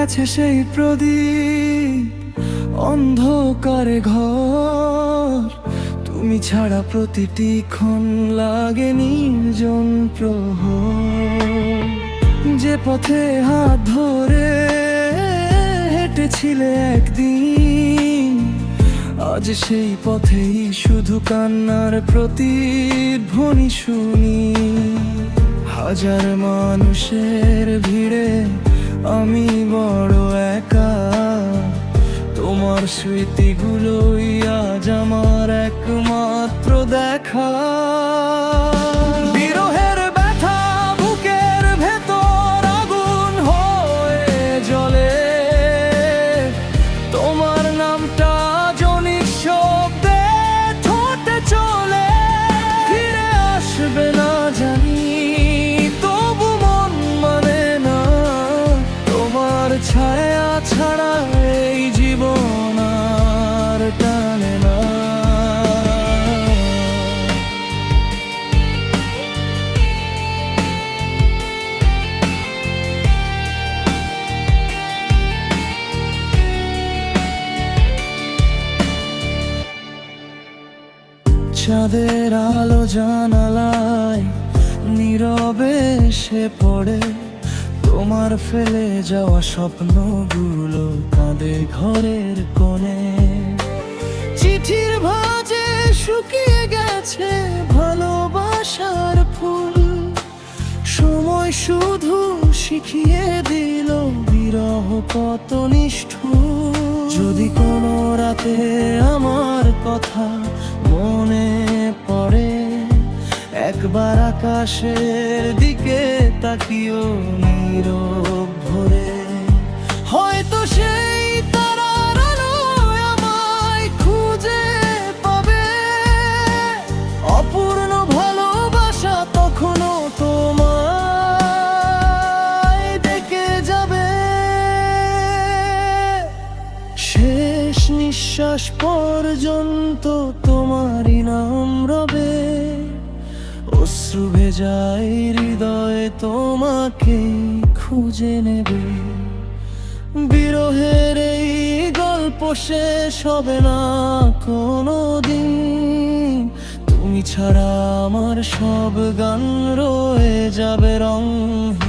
গেছে সেই প্রদীপ, অন্ধকারে ঘর। তুমি ছাড়া প্রতিটি ক্ষণ লাগে নির্জন প্রহর। যে পথে হাত ধরে হেঁটেছিলে একদিন, আজ সেই পথেই শুধু কান্নার প্রতিধ্বনি শুনি। হাজার মানুষের ভিড়ে আমি বড় একা, তোমার স্মৃতিগুলোই আজ আমার একমাত্র দেখা। বিরহের ব্যথা বুকের ভেতর আগুন হয়ে জ্বলে, তোমার নামটা জনিক শব্দে ঠোঁটে চলে। ফিরে আসবে না জানি, তবু মন মানে না, তোমার ছায়া ছাড়া এই জীবন আর টানে না। চাঁদের আলো জানালায় নীরবে এসে পড়ে, তোমার ফেলে যাওয়া স্বপ্নগুলো কাঁদে ঘরের কোণে। চিঠির ভাঁজে শুকিয়ে গেছে ভালোবাসার ফুল, সময় শুধু শিখিয়ে দিল বিরহ কত নিষ্ঠুর। যদি কোনো রাতে আমার কথা মনে পড়ে, একবার আকাশের দিকে তাকিও নীরব ভরে। হয়তো সেই তারার আলোয় আমায় খুঁজে পাবে, অপূর্ণ ভালোবাসা তখনও তোমায় ডেকে যাবে। শেষ নিঃশ্বাস পর্যন্ত তোমারই নাম রবে, অশ্রু ভেজায় হৃদয়ে তোমাকে খুঁজে নেবে। বিরহের এই গল্প শেষ হবে না কোনো দিন, তুমি ছাড়া আমার সব গান রয়ে যাবে রঙহীন।